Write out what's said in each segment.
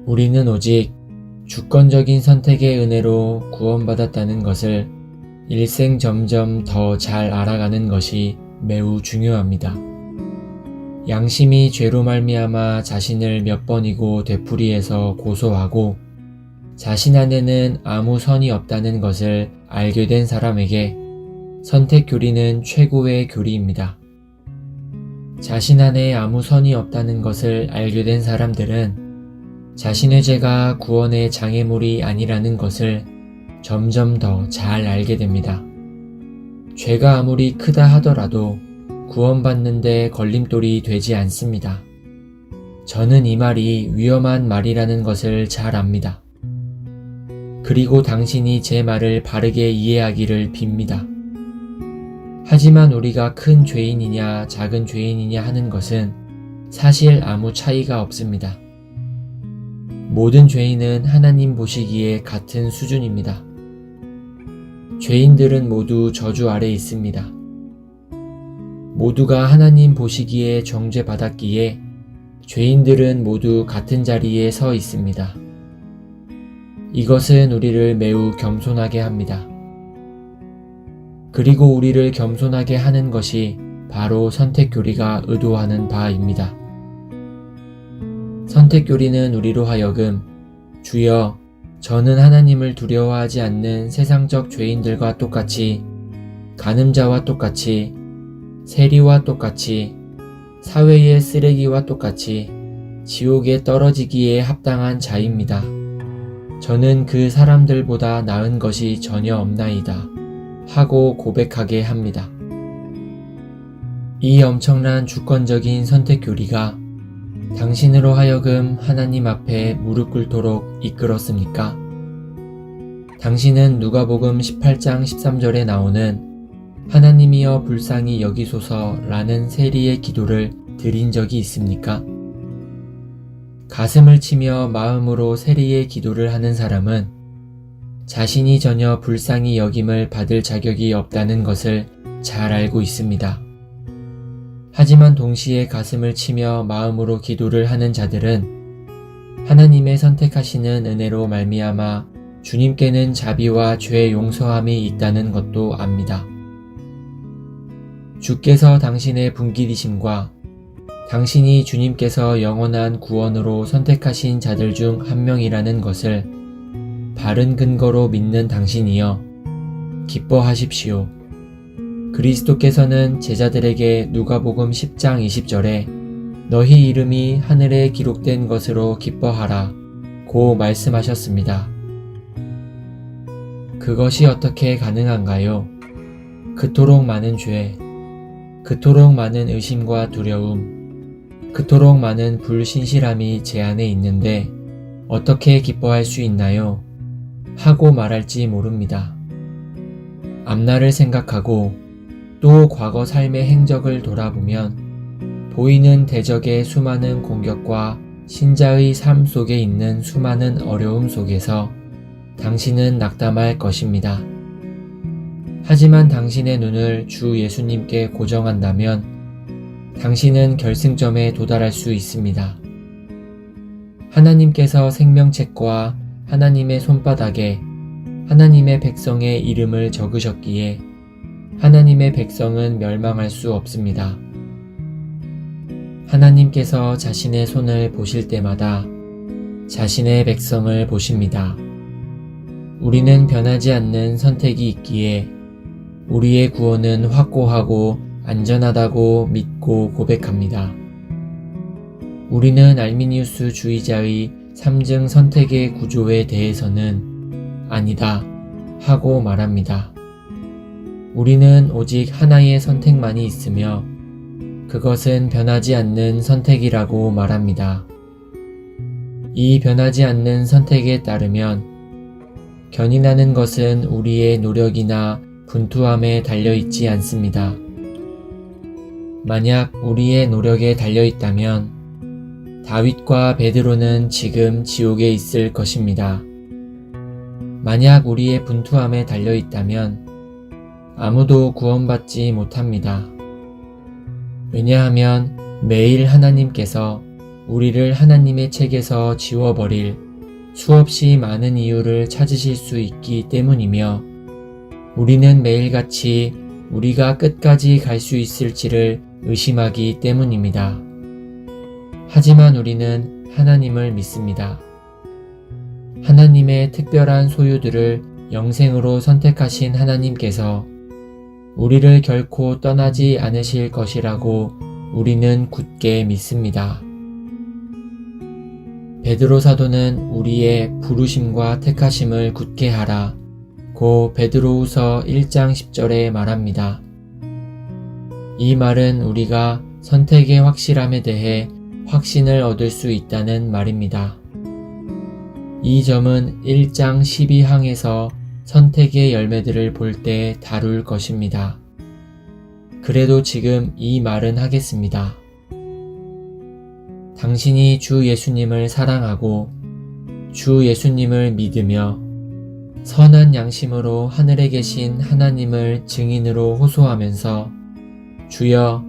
우리는 오직 주권적인 선택의 은혜로 구원받았다는 것을 일생 점점 더 잘 알아가는 것이 매우 중요합니다. 양심이 죄로 말미암아 자신을 몇 번이고 되풀이해서 고소하고 자신 안에는 아무 선이 없다는 것을 알게 된 사람에게 선택 교리는 최고의 교리입니다. 자신 안에 아무 선이 없다는 것을 알게 된 사람들은 자신의 죄가 구원의 장애물이 아니라는 것을 점점 더 잘 알게 됩니다. 죄가 아무리 크다 하더라도 구원받는데 걸림돌이 되지 않습니다. 저는 이 말이 위험한 말이라는 것을 잘 압니다. 그리고 당신이 제 말을 바르게 이해하기를 빕니다. 하지만 우리가 큰 죄인이냐 작은 죄인이냐 하는 것은 사실 아무 차이가 없습니다. 모든 죄인은 하나님 보시기에 같은 수준입니다. 죄인들은 모두 저주 아래 있습니다. 모두가 하나님 보시기에 정죄받았기에 죄인들은 모두 같은 자리에 서 있습니다. 이것은 우리를 매우 겸손하게 합니다. 그리고 우리를 겸손하게 하는 것이 바로 선택교리가 의도하는 바입니다. 선택교리는 우리로 하여금 주여, 저는 하나님을 두려워하지 않는 세상적 죄인들과 똑같이, 간음자와 똑같이, 세리와 똑같이, 사회의 쓰레기와 똑같이 지옥에 떨어지기에 합당한 자입니다. 저는 그 사람들보다 나은 것이 전혀 없나이다 하고 고백하게 합니다. 이 엄청난 주권적인 선택교리가 당신으로 하여금 하나님 앞에 무릎 꿇도록 이끌었습니까? 당신은 누가복음 18장 13절에 나오는 하나님이여 불쌍히 여기소서 라는 세리의 기도를 드린 적이 있습니까? 가슴을 치며 마음으로 세리의 기도를 하는 사람은 자신이 전혀 불쌍히 여김을 받을 자격이 없다는 것을 잘 알고 있습니다. 하지만 동시에 가슴을 치며 마음으로 기도를 하는 자들은 하나님의 선택하시는 은혜로 말미암아 주님께는 자비와 죄 용서함이 있다는 것도 압니다. 주께서 당신의 분깃이심과 당신이 주님께서 영원한 구원으로 선택하신 자들 중 한 명이라는 것을 바른 근거로 믿는 당신이여 기뻐하십시오. 그리스도께서는 제자들에게 누가복음 10장 20절에 너희 이름이 하늘에 기록된 것으로 기뻐하라 고 말씀하셨습니다. 그것이 어떻게 가능한가요? 그토록 많은 죄, 그토록 많은 의심과 두려움, 그토록 많은 불신실함이 제 안에 있는데 어떻게 기뻐할 수 있나요? 하고 말할지 모릅니다. 앞날을 생각하고 또 과거 삶의 행적을 돌아보면 보이는 대적의 수많은 공격과 신자의 삶 속에 있는 수많은 어려움 속에서 당신은 낙담할 것입니다. 하지만 당신의 눈을 주 예수님께 고정한다면 당신은 결승점에 도달할 수 있습니다. 하나님께서 생명책과 하나님의 손바닥에 하나님의 백성의 이름을 적으셨기에 하나님의 백성은 멸망할 수 없습니다. 하나님께서 자신의 손을 보실 때마다 자신의 백성을 보십니다. 우리는 변하지 않는 선택이 있기에 우리의 구원은 확고하고 안전하다고 믿고 고백합니다. 우리는 알미니우스 주의자의 3중 선택의 구조에 대해서는 아니다 하고 말합니다. 우리는 오직 하나의 선택만이 있으며 그것은 변하지 않는 선택이라고 말합니다. 이 변하지 않는 선택에 따르면 견인하는 것은 우리의 노력이나 분투함에 달려있지 않습니다. 만약 우리의 노력에 달려있다면 다윗과 베드로는 지금 지옥에 있을 것입니다. 만약 우리의 분투함에 달려있다면 아무도 구원받지 못합니다. 왜냐하면 매일 하나님께서 우리를 하나님의 책에서 지워버릴 수없이 많은 이유를 찾으실 수 있기 때문이며 우리는 매일같이 우리가 끝까지 갈 수 있을지를 의심하기 때문입니다. 하지만 우리는 하나님을 믿습니다. 하나님의 특별한 소유들을 영생으로 선택하신 하나님께서 우리를 결코 떠나지 않으실 것이라고 우리는 굳게 믿습니다. 베드로 사도는 우리의 부르심과 택하심을 굳게 하라 고 베드로후서 1장 10절에 말합니다. 이 말은 우리가 선택의 확실함에 대해 확신을 얻을 수 있다는 말입니다. 이 점은 1장 12항에서 선택의 열매들을 볼 때 다룰 것입니다. 그래도 지금 이 말은 하겠습니다. 당신이 주 예수님을 사랑하고 주 예수님을 믿으며 선한 양심으로 하늘에 계신 하나님을 증인으로 호소하면서 주여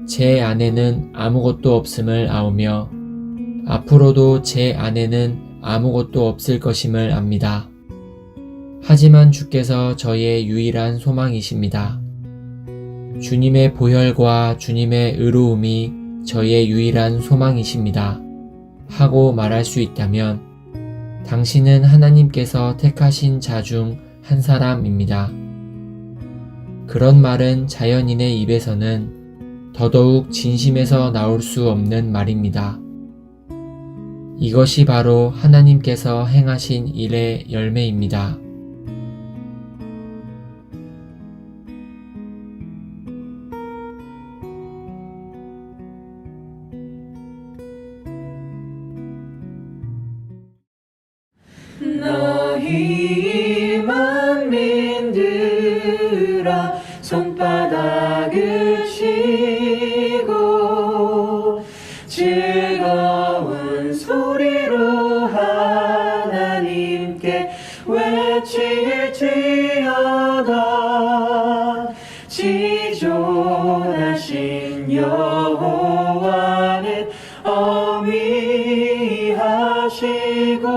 제 안에는 아무것도 없음을 아오며 앞으로도 제 안에는 아무것도 없을 것임을 압니다. 하지만 주께서 저의 유일한 소망이십니다. 주님의 보혈과 주님의 의로움이 저의 유일한 소망이십니다. 하고 말할 수 있다면 당신은 하나님께서 택하신 자 중 한 사람입니다. 그런 말은 자연인의 입에서는 더더욱 진심에서 나올 수 없는 말입니다. 이것이 바로 하나님께서 행하신 일의 열매입니다. 너희 만민들아 손바닥을 치고 즐거운 소리로 하나님께 외칠지어다. 지존하신 여호와는 어미하시고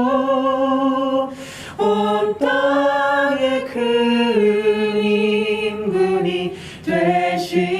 온 땅의 큰 임금이 되시리로다.